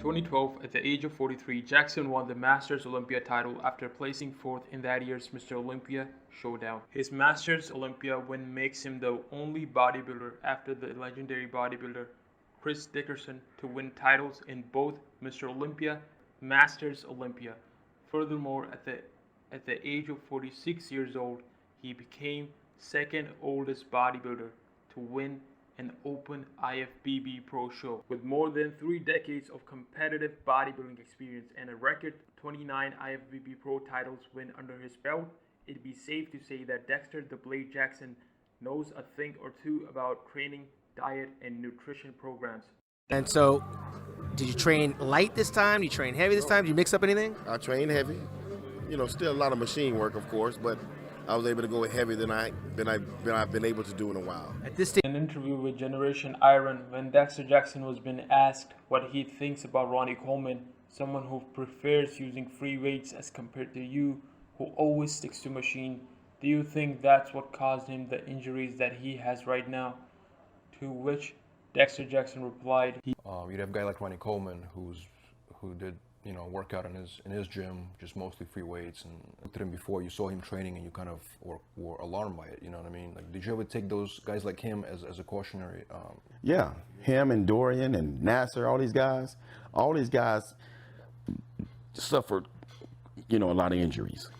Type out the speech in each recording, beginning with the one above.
2012, at the age of 43, Jackson won the Masters Olympia title after placing fourth in that year's Mr. Olympia showdown. His Masters Olympia win makes him the only bodybuilder after the legendary bodybuilder Chris Dickerson to win titles in both Mr. Olympia and Masters Olympia. Furthermore, at the age of 46 years old, he became second oldest bodybuilder to win an open IFBB Pro show. With more than 3 decades of competitive bodybuilding experience and a record 29 IFBB Pro titles win under his belt, it'd be safe to say that Dexter the Blade Jackson knows a thing or two about training, diet, and nutrition programs. And so, did you train light this time? Did you train heavy this time? Did you mix up anything? I trained heavy. You know, still a lot of machine work, of course, but I was able to go heavier than I've been able to do in a while. At this stage, In an interview with Generation Iron, when Dexter Jackson was being asked what he thinks about Ronnie Coleman, someone who prefers using free weights as compared to you, who always sticks to machine, do you think that's what caused him the injuries that he has right now? To which Dexter Jackson replied, You'd have a guy like Ronnie Coleman who did workout in his gym, just mostly free weights, and looked at him before, you saw him training and you kind of were alarmed by it, you know what I mean? Like, did you ever take those guys like him as a cautionary? Yeah, him and Dorian and Nasser, all these guys suffered, a lot of injuries.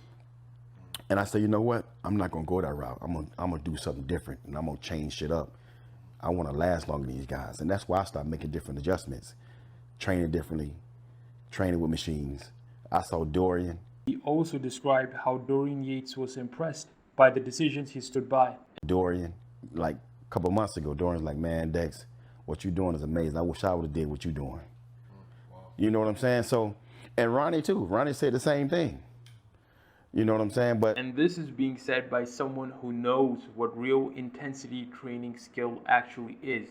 And I said, you know what? I'm not gonna go that route. I'm gonna do something different, and I'm gonna change shit up. I want to last longer than these guys, and that's why I started making different adjustments, training differently, training with machines. I saw Dorian. He also described how Dorian Yates was impressed by the decisions he stood by. Dorian, like a couple months ago, Dorian's like, man, Dex, what you're doing is amazing. I wish I would have did what you're doing. Wow. You know what I'm saying? So, and Ronnie too. Ronnie said the same thing. You know what I'm saying? And this is being said by someone who knows what real intensity training skill actually is.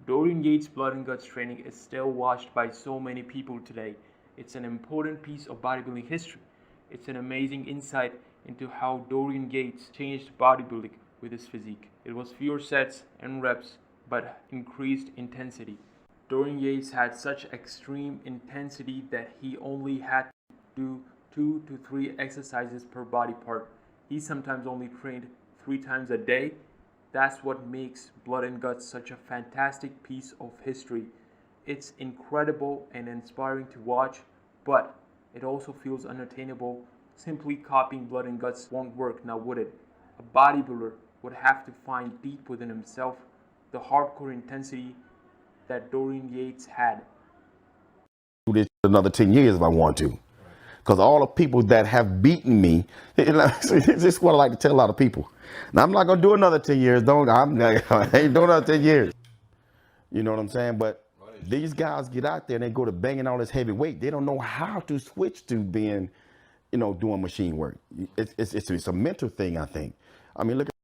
Dorian Yates' blood and guts training is still watched by so many people today. It's an important piece of bodybuilding history. It's an amazing insight into how Dorian Yates changed bodybuilding with his physique. It was fewer sets and reps, but increased intensity. Dorian Yates had such extreme intensity that he only had to do 2 to 3 exercises per body part. He sometimes only trained 3 times a day. That's what makes Blood and Guts such a fantastic piece of history. It's incredible and inspiring to watch, but it also feels unattainable. Simply copying Blood and Guts won't work, now would it? A bodybuilder would have to find deep within himself the hardcore intensity that Dorian Yates had. Do this another 10 years if I want to. Because all the people that have beaten me, this is what I like to tell a lot of people. Now, I'm not going to do another 10 years. I ain't doing another 10 years. You know what I'm saying? But these guys get out there and they go to banging all this heavy weight. They don't know how to switch to being, doing machine work. It's a mental thing, I think. I mean, look at.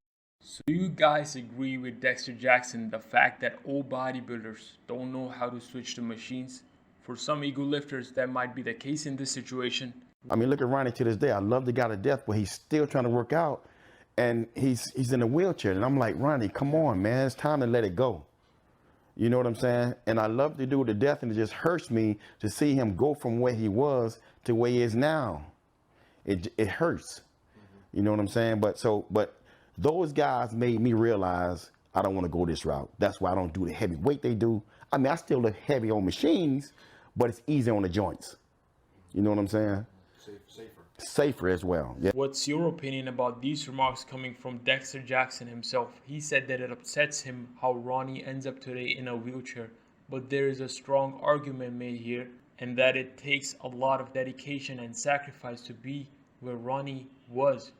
So do you guys agree with Dexter Jackson, the fact that all bodybuilders don't know how to switch to machines? For some ego lifters, that might be the case in this situation. I mean, look at Ronnie to this day. I love the guy to death, but he's still trying to work out, and he's in a wheelchair. And I'm like, Ronnie, come on, man. It's time to let it go. You know what I'm saying? And I love the dude to death, and it just hurts me to see him go from where he was to where he is now. It hurts. You know what I'm saying? But those guys made me realize I don't want to go this route. That's why I don't do the heavy weight they do. I mean, I still look heavy on machines, but it's easy on the joints. You know what I'm saying? Safer as well. Yeah. What's your opinion about these remarks coming from Dexter Jackson himself? He said that it upsets him how Ronnie ends up today in a wheelchair, but there is a strong argument made here, and that it takes a lot of dedication and sacrifice to be where Ronnie was.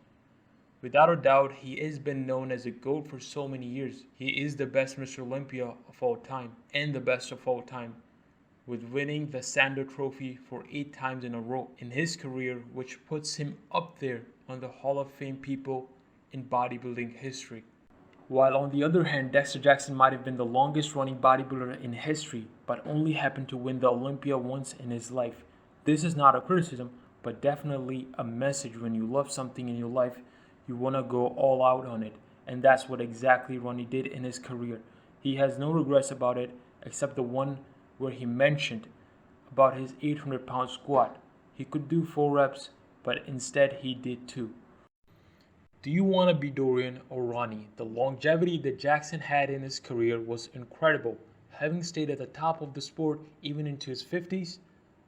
Without a doubt, he has been known as a GOAT for so many years. He is the best Mr. Olympia of all time and the best of all time, with winning the Sander Trophy for 8 times in a row in his career, which puts him up there on the Hall of Fame people in bodybuilding history. While on the other hand, Dexter Jackson might have been the longest running bodybuilder in history, but only happened to win the Olympia once in his life. This is not a criticism, but definitely a message. When you love something in your life, you want to go all out on it, and that's what exactly Ronnie did in his career. He has no regrets about it, except the one where he mentioned about his 800-pound squat. He could do 4 reps, but instead he did 2. Do you want to be Dorian or Ronnie? The longevity that Jackson had in his career was incredible, having stayed at the top of the sport even into his 50s.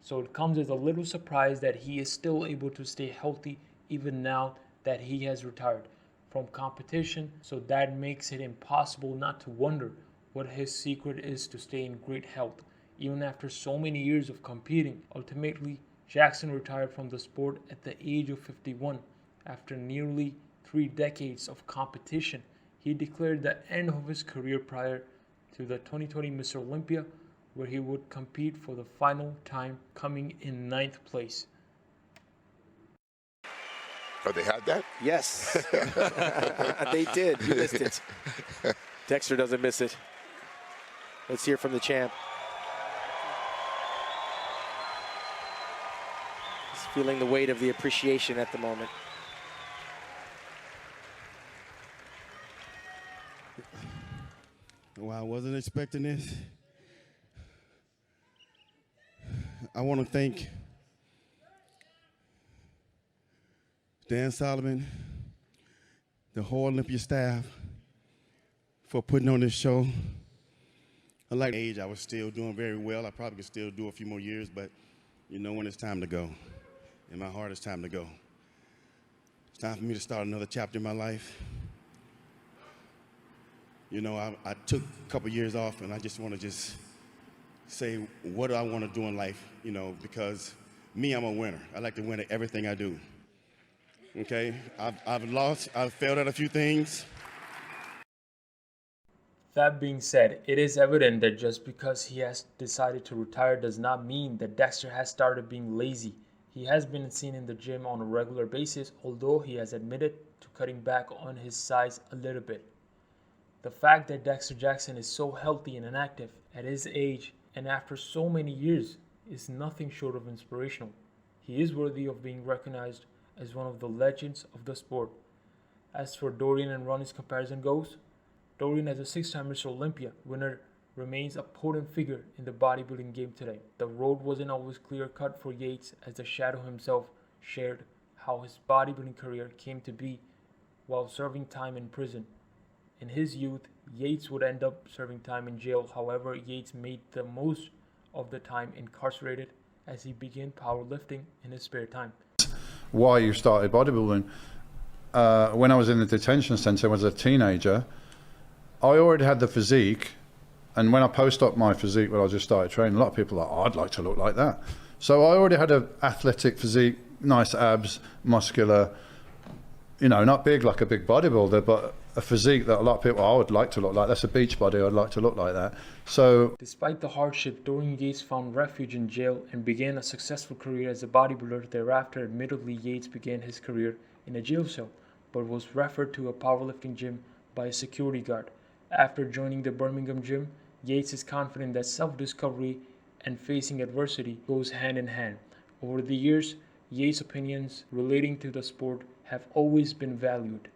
So it comes as a little surprise that he is still able to stay healthy even now that he has retired from competition. So that makes it impossible not to wonder what his secret is to stay in great health. Even after so many years of competing, ultimately Jackson retired from the sport at the age of 51 after nearly 3 decades of competition. He declared the end of his career prior to the 2020 Mr. Olympia, where he would compete for the final time, coming in 9th place. Oh, they had that? Yes. They did. You missed it. Dexter doesn't miss it. Let's hear from the champ. He's feeling the weight of the appreciation at the moment. Well, I wasn't expecting this. I want to thank Dan Solomon, the whole Olympia staff, for putting on this show. I like the age, I was still doing very well. I probably could still do a few more years, but you know when it's time to go. In my heart, it's time to go. It's time for me to start another chapter in my life. You know, I took a couple years off, and I just want to say, what do I want to do in life? You know, because me, I'm a winner. I like to win at everything I do. Okay, I've failed at a few things. That being said, it is evident that just because he has decided to retire does not mean that Dexter has started being lazy. He has been seen in the gym on a regular basis, although he has admitted to cutting back on his size a little bit. The fact that Dexter Jackson is so healthy and active at his age and after so many years is nothing short of inspirational. He is worthy of being recognized as one of the legends of the sport. As for Dorian and Ronnie's comparison goes, Dorian, as a 6-time Mr. Olympia winner, remains a potent figure in the bodybuilding game today. The road wasn't always clear-cut for Yates, as the Shadow himself shared how his bodybuilding career came to be while serving time in prison. In his youth, Yates would end up serving time in jail. However, Yates made the most of the time incarcerated as he began powerlifting in his spare time. Why you started bodybuilding? When I was in the detention center as a teenager, I already had the physique, and when I post-op my physique when I just started training, a lot of people are like, oh, I'd like to look like that. So I already had an athletic physique, nice abs, muscular, you know, not big like a big bodybuilder, but a physique that a lot of people, oh, I would like to look like. That's a beach body, I'd like to look like that. So despite the hardship, Dorian Yates found refuge in jail and began a successful career as a bodybuilder. Thereafter, admittedly, Yates began his career in a jail cell, but was referred to a powerlifting gym by a security guard. After joining the Birmingham gym, Yates is confident that self-discovery and facing adversity goes hand in hand. Over the years, Yates' opinions relating to the sport have always been valued.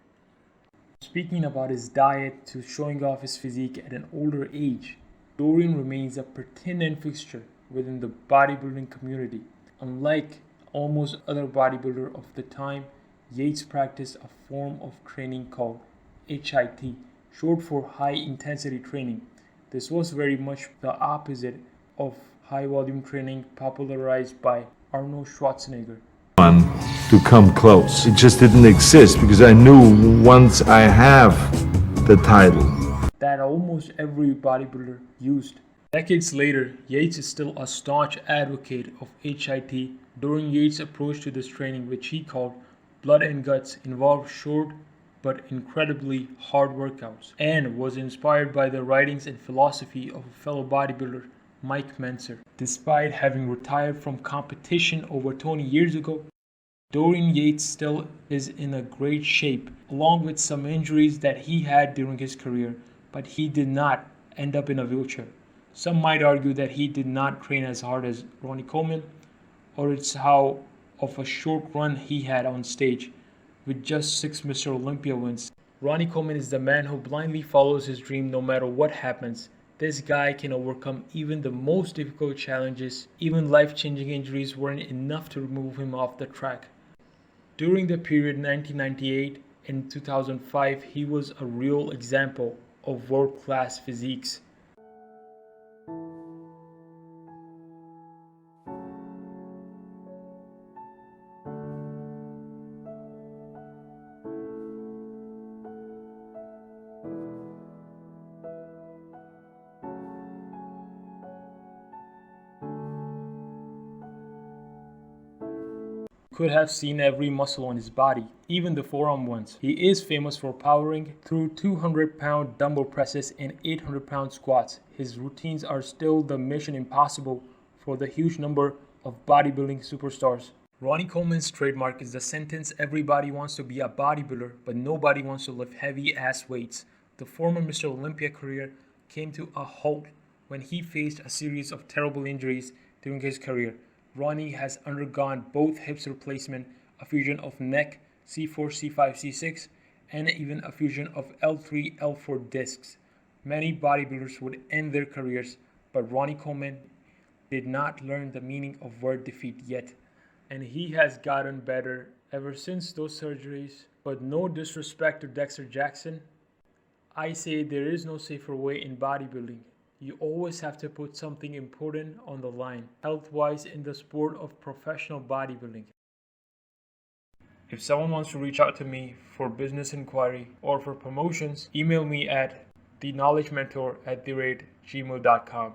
Speaking about his diet to showing off his physique at an older age, Dorian remains a pertinent fixture within the bodybuilding community. Unlike almost other bodybuilders of the time, Yates practiced a form of training called HIT, short for high intensity training. This was very much the opposite of high volume training popularized by Arnold Schwarzenegger. To come close. It just didn't exist because I knew once I have the title that almost every bodybuilder used. Decades later, Yates is still a staunch advocate of HIT. During Yates' approach to this training, which he called blood and guts, involved short but incredibly hard workouts, and was inspired by the writings and philosophy of a fellow bodybuilder, Mike Mentzer. Despite having retired from competition over 20 years ago, Dorian Yates still is in a great shape, along with some injuries that he had during his career, but he did not end up in a wheelchair. Some might argue that he did not train as hard as Ronnie Coleman, or it's how of a short run he had on stage with just 6 Mr. Olympia wins. Ronnie Coleman is the man who blindly follows his dream no matter what happens. This guy can overcome even the most difficult challenges. Even life-changing injuries weren't enough to remove him off the track. During the period 1998 and 2005, he was a real example of world-class physiques. Could have seen every muscle on his body, even the forearm ones. He is famous for powering through 200-pound dumbbell presses and 800-pound squats. His routines are still the mission impossible for the huge number of bodybuilding superstars. Ronnie Coleman's trademark is the sentence, "Everybody wants to be a bodybuilder, but nobody wants to lift heavy-ass weights." The former Mr. Olympia career came to a halt when he faced a series of terrible injuries during his career. Ronnie has undergone both hips replacement, a fusion of neck, C4, C5, C6, and even a fusion of L3, L4 discs. Many bodybuilders would end their careers, but Ronnie Coleman did not learn the meaning of word defeat yet. And he has gotten better ever since those surgeries. But no disrespect to Dexter Jackson, I say there is no safer way in bodybuilding. You always have to put something important on the line, health-wise, in the sport of professional bodybuilding. If someone wants to reach out to me for business inquiry or for promotions, email me at theknowledgementor@gmail.com.